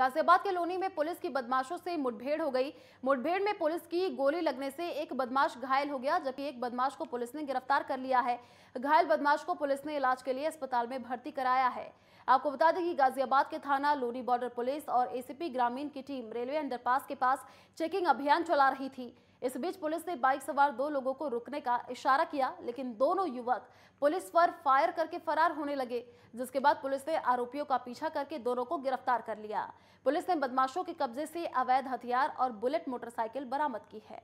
गाजियाबाद के लोनी में पुलिस की बदमाशों से मुठभेड़ हो गई। मुठभेड़ में पुलिस की गोली लगने से एक बदमाश घायल हो गया, जबकि एक बदमाश को पुलिस ने गिरफ्तार कर लिया है। घायल बदमाश को पुलिस ने इलाज के लिए अस्पताल में भर्ती कराया है। आपको बता दें कि गाजियाबाद के थाना लोनी बॉर्डर पुलिस और एसीपी ग्रामीण की टीम रेलवे अंडरपास के पास चेकिंग अभियान चला रही थी। इस बीच पुलिस ने बाइक सवार 2 लोगों को रुकने का इशारा किया, लेकिन दोनों युवक पुलिस पर फायर करके फरार होने लगे, जिसके बाद पुलिस ने आरोपियों का पीछा करके दोनों को गिरफ्तार कर लिया। पुलिस ने बदमाशों के कब्जे से अवैध हथियार और बुलेट मोटरसाइकिल बरामद की है।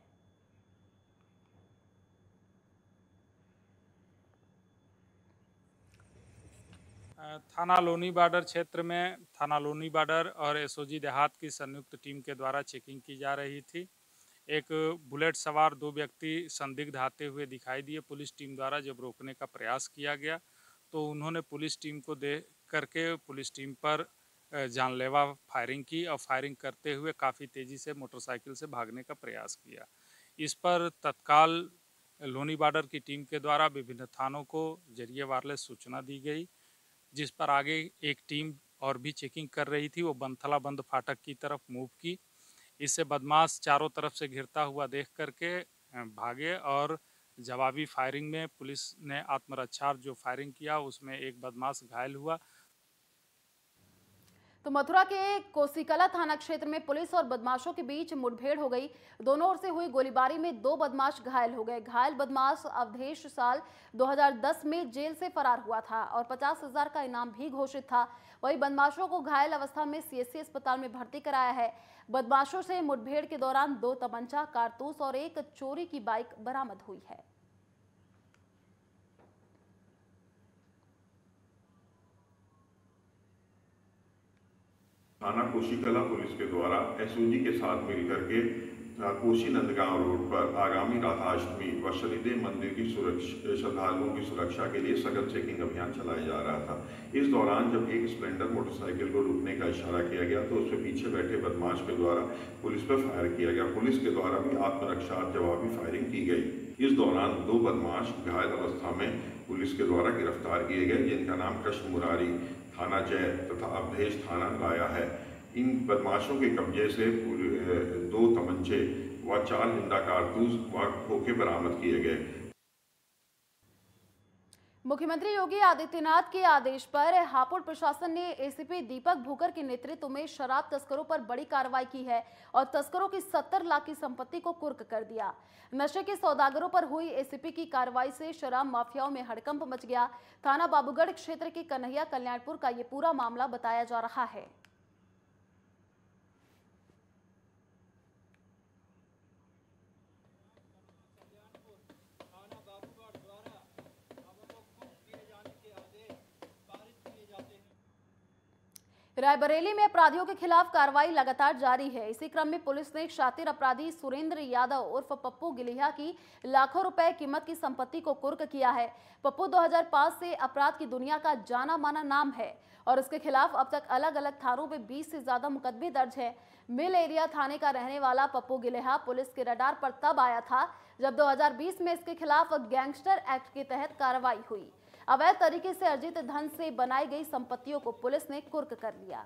थाना लोनी बॉर्डर क्षेत्र में थाना लोनी बॉर्डर और एसओजी देहात की संयुक्त टीम के द्वारा चेकिंग की जा रही थी। एक बुलेट सवार 2 व्यक्ति संदिग्ध आते हुए दिखाई दिए। पुलिस टीम द्वारा जब रोकने का प्रयास किया गया तो उन्होंने पुलिस टीम को देख करके पुलिस टीम पर जानलेवा फायरिंग की और फायरिंग करते हुए काफ़ी तेज़ी से मोटरसाइकिल से भागने का प्रयास किया। इस पर तत्काल लोनी बॉर्डर की टीम के द्वारा विभिन्न थानों को जरिए वायरलेस सूचना दी गई, जिस पर आगे एक टीम और भी चेकिंग कर रही थी। वो बनथला बंद फाटक की तरफ मूव की। इससे बदमाश चारों तरफ से घिरता हुआ देख करके भागे और जवाबी फायरिंग में पुलिस ने आत्मरक्षा जो फायरिंग किया उसमें एक बदमाश घायल हुआ। तो मथुरा के कोसीकला थाना क्षेत्र में पुलिस और बदमाशों के बीच मुठभेड़ हो गई। दोनों ओर से हुई गोलीबारी में 2 बदमाश घायल हो गए। घायल बदमाश अवधेश साल 2010 में जेल से फरार हुआ था और 50,000 का इनाम भी घोषित था। वहीं बदमाशों को घायल अवस्था में सीएससी अस्पताल में भर्ती कराया है। बदमाशों से मुठभेड़ के दौरान 2 तमंचा, कारतूस और एक चोरी की बाइक बरामद हुई है। थाना कोसीकला पुलिस के द्वारा एसओजी के साथ मिलकर के कोसी नंदगांव रोड पर आगामी राधाष्टमी व शनिदेव मंदिर की श्रद्धालुओं की सुरक्षा के लिए सघन चेकिंग अभियान चलाया जा रहा था। इस दौरान जब एक स्प्लेंडर मोटरसाइकिल को रुकने का इशारा किया गया तो उसके पीछे बैठे बदमाश के द्वारा पुलिस पर फायर किया गया। पुलिस के द्वारा भी आत्मरक्षा जवाबी फायरिंग की गई। इस दौरान 2 बदमाश घायल अवस्था में पुलिस के द्वारा गिरफ्तार किए गए, जिनका नाम कृष्ण मुरारी थाना जय तथा अवधेश थाना लाया है। इन बदमाशों के कब्जे से 2 तमंचे व 4 जिंदा कारतूस व खोखे बरामद किए गए। मुख्यमंत्री योगी आदित्यनाथ के आदेश पर हापुड़ प्रशासन ने एसीपी दीपक भूकर के नेतृत्व में शराब तस्करों पर बड़ी कार्रवाई की है और तस्करों की 70 लाख की संपत्ति को कुर्क कर दिया। नशे के सौदागरों पर हुई एसीपी की कार्रवाई से शराब माफियाओं में हड़कंप मच गया। थाना बाबूगढ़ क्षेत्र के कन्हैया कल्याणपुर का ये पूरा मामला बताया जा रहा है। रायबरेली में अपराधियों के खिलाफ कार्रवाई लगातार जारी है। इसी क्रम में पुलिस ने शातिर अपराधी सुरेंद्र यादव उर्फ पप्पू गिलिया की लाखों रुपए कीमत की संपत्ति को कुर्क किया है। पप्पू 2005 से अपराध की दुनिया का जाना माना नाम है और उसके खिलाफ अब तक अलग अलग थानों में 20 से ज्यादा मुकदमे दर्ज है। मिल एरिया थाने का रहने वाला पप्पू गिलिया पुलिस के रडार पर तब आया था जब 2020 में इसके खिलाफ गैंगस्टर एक्ट के तहत कार्रवाई हुई। अवैध तरीके से अर्जित धन से बनाई गई संपत्तियों को पुलिस ने कुर्क कर लिया।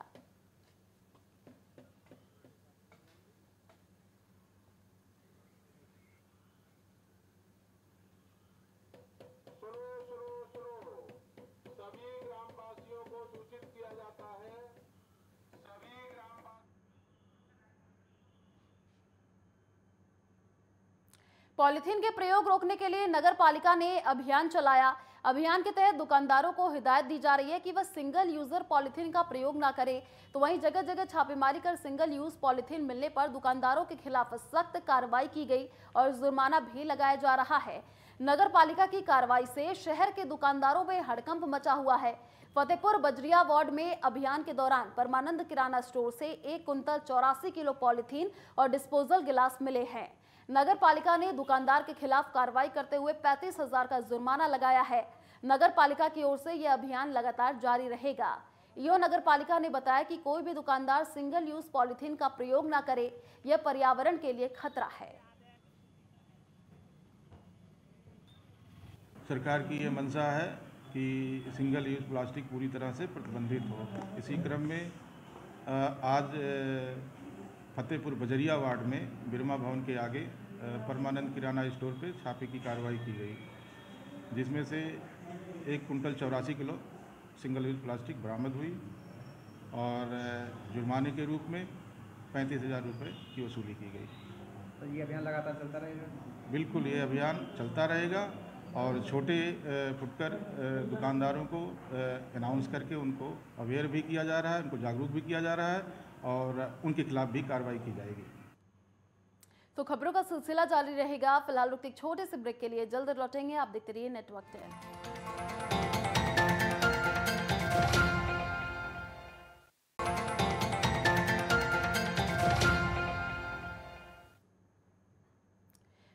सभी ग्रामवासियों को सूचित किया जाता है। पॉलीथीन के प्रयोग रोकने के लिए नगर पालिका ने अभियान चलाया। अभियान के तहत दुकानदारों को हिदायत दी जा रही है कि वह सिंगल यूजर पॉलीथीन का प्रयोग ना करें। तो वहीं जगह जगह छापेमारी कर सिंगल यूज पॉलीथीन मिलने पर दुकानदारों के खिलाफ सख्त कार्रवाई की गई और जुर्माना भी लगाया जा रहा है। नगर पालिका की कार्रवाई से शहर के दुकानदारों में हड़कंप मचा हुआ है। फतेहपुर बजरिया वार्ड में अभियान के दौरान परमानंद किराना स्टोर से 1 कुंतल 84 किलो पॉलीथीन और डिस्पोजल गिलास मिले हैं। नगर पालिका ने दुकानदार के खिलाफ कार्रवाई करते हुए 35,000 का जुर्माना लगाया है। नगर पालिका की ओर से यह अभियान लगातार जारी रहेगा। ईओ नगर पालिका ने बताया कि कोई भी दुकानदार सिंगल यूज पॉलीथीन का प्रयोग न करे, यह पर्यावरण के लिए खतरा है। सरकार की यह मंशा है कि सिंगल यूज प्लास्टिक पूरी तरह से प्रतिबंधित हो। इसी क्रम में आज फतेहपुर बजरिया वार्ड में बिरमा भवन के आगे परमानंद किराना स्टोर पे छापे की कार्रवाई की गई, जिसमें से 1 quintal 84 kilo single use plastic बरामद हुई और जुर्माने के रूप में 35,000 रुपये की वसूली की गई। तो ये अभियान लगातार चलता रहेगा? बिल्कुल, ये अभियान चलता रहेगा और छोटे फुटकर दुकानदारों को अनाउंस करके उनको अवेयर भी किया जा रहा है, उनको जागरूक भी किया जा रहा है और उनके खिलाफ भी कार्रवाई की जाएगी। तो खबरों का सिलसिला जारी रहेगा। फिलहाल रुकते एक छोटे से ब्रेक के लिए, जल्द लौटेंगे। आप देखते रहिए नेटवर्क 10।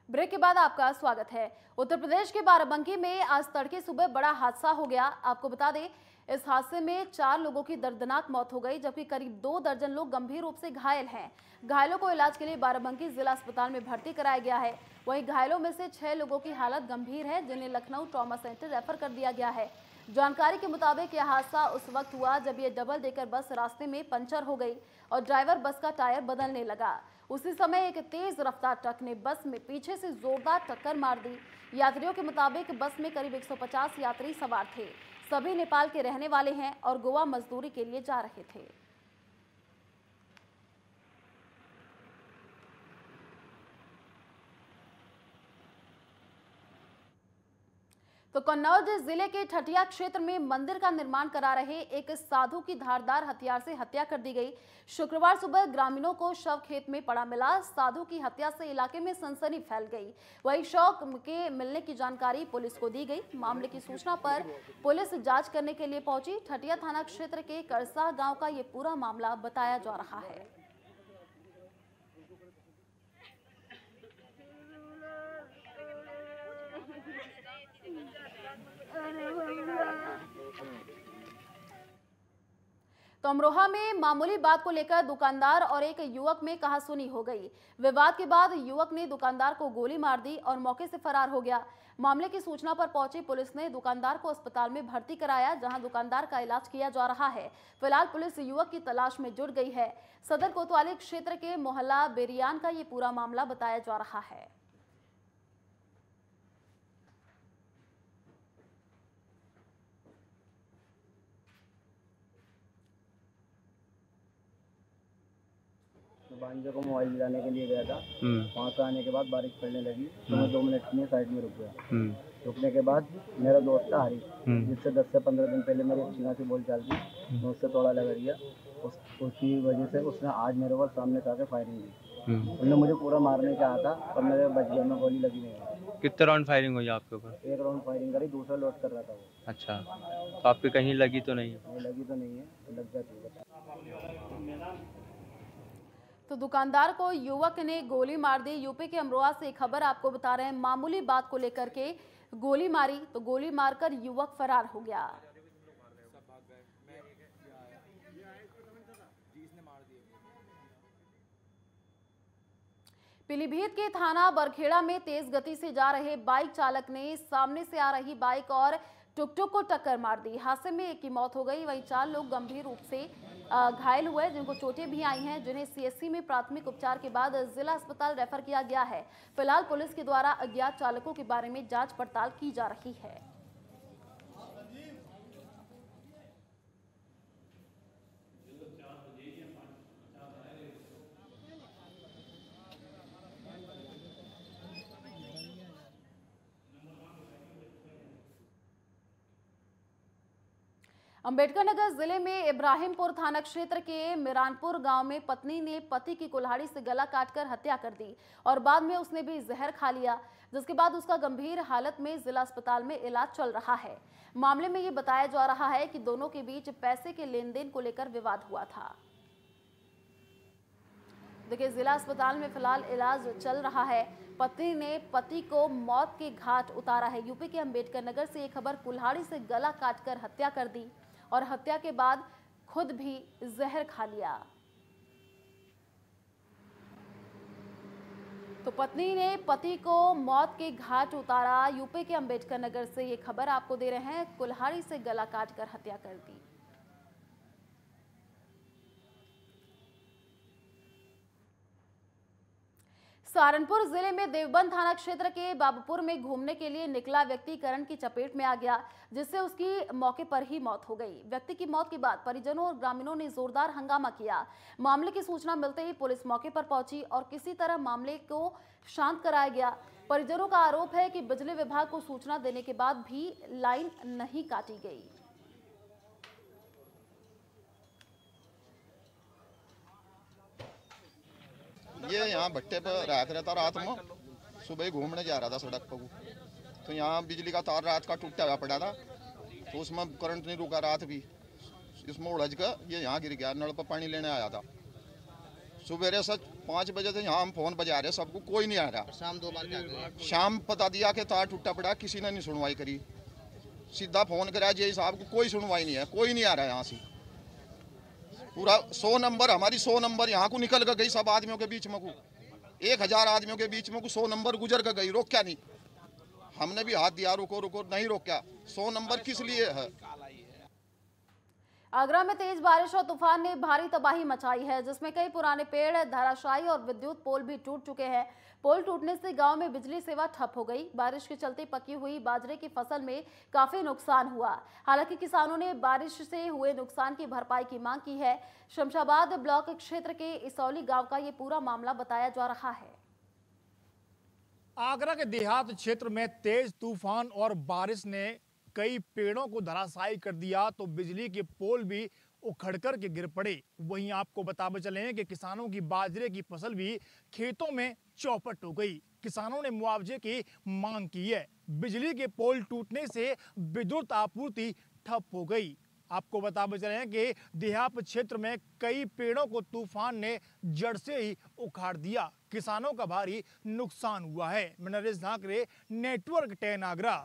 ब्रेक के बाद आपका स्वागत है। उत्तर प्रदेश के बाराबंकी में आज तड़के सुबह बड़ा हादसा हो गया। आपको बता दें, इस हादसे में 4 लोगों की दर्दनाक मौत हो गई, जबकि करीब 2 दर्जन लोग गंभीर रूप से घायल हैं। घायलों को इलाज के लिए बाराबंकी जिला अस्पताल में भर्ती कराया गया है। वहीं घायलों में से 6 लोगों की हालत गंभीर है, जिन्हें लखनऊ ट्रॉमा सेंटर रेफर कर दिया गया है। जानकारी के मुताबिक यह हादसा उस वक्त हुआ जब ये डबल डेकर बस रास्ते में पंचर हो गई और ड्राइवर बस का टायर बदलने लगा। उसी समय एक तेज रफ्तार ट्रक ने बस में पीछे से जोरदार टक्कर मार दी। यात्रियों के मुताबिक बस में करीब 150 यात्री सवार थे। सभी नेपाल के रहने वाले हैं और गोवा मजदूरी के लिए जा रहे थे। तो कन्नौज जिले के ठठिया क्षेत्र में मंदिर का निर्माण करा रहे एक साधु की धारदार हथियार से हत्या कर दी गई। शुक्रवार सुबह ग्रामीणों को शव खेत में पड़ा मिला। साधु की हत्या से इलाके में सनसनी फैल गई। वहीं शव के मिलने की जानकारी पुलिस को दी गई। मामले की सूचना पर पुलिस जांच करने के लिए पहुंची। ठठिया थाना क्षेत्र के करसा गांव का ये पूरा मामला बताया जा रहा है। तो अमरोहा में मामूली बात को लेकर दुकानदार और एक युवक में कहासुनी हो गई। विवाद के बाद युवक ने दुकानदार को गोली मार दी और मौके से फरार हो गया। मामले की सूचना पर पहुंची पुलिस ने दुकानदार को अस्पताल में भर्ती कराया, जहां दुकानदार का इलाज किया जा रहा है। फिलहाल पुलिस युवक की तलाश में जुट गई है। सदर कोतवाली क्षेत्र के मोहल्ला बेरियान का ये पूरा मामला बताया जा रहा है। भांजे को मोबाइल दिलाने के लिए गया था। वहाँ से आने के बाद बारिश पड़ने लगी तो मैं 2 मिनट के लिए साइड में रुक गया। रुकने के बाद मेरा दोस्त था हरी, जिससे 10 से 15 दिन पहले मेरी अच्छी खासी बोलचाल थी, मैं उससे थोड़ा लगा दिया। उसकी वजह से उसने आज मेरे ऊपर सामने से आकर फायरिंग की। उन्होंने मुझे पूरा मारने का था पर मेरे बच गया, में गोली लगी नहीं। कितने राउंड फायरिंग हुई आपके ऊपर? 1 राउंड फायरिंग करी, दूसरा लोड कर रहा था वो। अच्छा, तो आपके कहीं लगी तो नहीं? लगी तो नहीं है, लग जाती है। तो दुकानदार को युवक ने गोली मार दी। यूपी के अमरोहा से एक खबर आपको बता रहे हैं। मामूली बात को लेकर के गोली मारी तो गोली मारकर युवक फरार हो गया। पीलीभीत के थाना बरखेड़ा में तेज गति से जा रहे बाइक चालक ने सामने से आ रही बाइक और टुकटुक को टक्कर मार दी। हादसे में एक की मौत हो गई, वहीं 4 लोग गंभीर रूप से घायल हुए, जिनको चोटें भी आई हैं, जिन्हें सीएससी में प्राथमिक उपचार के बाद जिला अस्पताल रेफर किया गया है। फिलहाल पुलिस के द्वारा अज्ञात चालकों के बारे में जांच पड़ताल की जा रही है। अंबेडकर नगर जिले में इब्राहिमपुर थाना क्षेत्र के मिरानपुर गांव में पत्नी ने पति की कुल्हाड़ी से गला काटकर हत्या कर दी और बाद में उसने भी जहर खा लिया, जिसके बाद उसका गंभीर हालत में जिला अस्पताल में इलाज चल रहा है। मामले में ये बताया जा रहा है कि दोनों के बीच पैसे के लेन देन को लेकर विवाद हुआ था। देखिए, जिला अस्पताल में फिलहाल इलाज चल रहा है। पत्नी ने पति को मौत के घाट उतारा है। यूपी के अंबेडकर नगर से ये खबर, कुल्हाड़ी से गला काटकर हत्या कर दी और हत्या के बाद खुद भी जहर खा लिया। तो पत्नी ने पति को मौत के घाट उतारा। यूपी के अंबेडकर नगर से ये खबर आपको दे रहे हैं, कुल्हाड़ी से गला काटकर हत्या कर दी। सहारनपुर जिले में देवबंद थाना क्षेत्र के बाबूपुर में घूमने के लिए निकला व्यक्ति करंट की चपेट में आ गया, जिससे उसकी मौके पर ही मौत हो गई। व्यक्ति की मौत के बाद परिजनों और ग्रामीणों ने जोरदार हंगामा किया। मामले की सूचना मिलते ही पुलिस मौके पर पहुंची और किसी तरह मामले को शांत कराया गया। परिजनों का आरोप है कि बिजली विभाग को सूचना देने के बाद भी लाइन नहीं काटी गई। ये यहाँ भट्टे पर रहा रहता रात में, सुबह ही घूमने जा रहा था सड़क पर, तो यहाँ बिजली का तार रात का टूटा हुआ पड़ा था, तो उसमें करंट नहीं रुका रात भी, इसमें उलझ कर ये यहाँ गिर गया। नल पर पानी लेने आया था, सुबह से 5 बजे से यहाँ हम फोन बजा रहे, सबको कोई नहीं आ रहा। शाम 2 बार शाम बता दिया कि तार टूटा पड़ा, किसी ने नहीं सुनवाई करी। सीधा फोन कराया जे साहब को, कोई सुनवाई नहीं है, कोई नहीं आ रहा है यहाँ से। पूरा 100 नंबर, हमारी 100 नंबर यहाँ को निकल कर गई, सब आदमियों के बीच में को 1000 आदमियों के बीच में को 100 नंबर गुजर कर गई। रोक क्या नहीं, हमने भी हाथ दिया रुको रुको, नहीं रोका। 100 नंबर किस लिए है? आगरा में तेज बारिश और तूफान ने भारी तबाही मचाई है, जिसमें कई पुराने पेड़ धराशायी और विद्युत पोल भी टूट चुके हैं। पोल टूटने से गांव में बिजली सेवा ठप हो गई। बारिश के चलते पकी हुई बाजरे की फसल में काफी नुकसान हुआ। हालांकि किसानों ने बारिश से हुए नुकसान की भरपाई की मांग की है। शमशाबाद ब्लॉक क्षेत्र के इसौली गांव का ये पूरा मामला बताया जा रहा है। आगरा के देहात क्षेत्र में तेज तूफान और बारिश ने कई पेड़ों को धराशायी कर दिया, तो बिजली के पोल भी उखड़ कर के गिर पड़े। वहीं आपको बताते चले कि किसानों की बाजरे की फसल भी खेतों में चौपट हो गई। किसानों ने मुआवजे की मांग की है। बिजली के पोल टूटने से विद्युत आपूर्ति ठप हो गई। आपको बताते चले कि देहात क्षेत्र में कई पेड़ों को तूफान ने जड़ से ही उखाड़ दिया। किसानों का भारी नुकसान हुआ है। मैं नरेश धाकरे, नेटवर्क 10 आगरा।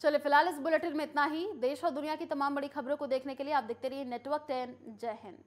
चलिए फिलहाल इस बुलेटिन में इतना ही। देश और दुनिया की तमाम बड़ी खबरों को देखने के लिए आप देखते रहिए नेटवर्क 10। जय हिंद।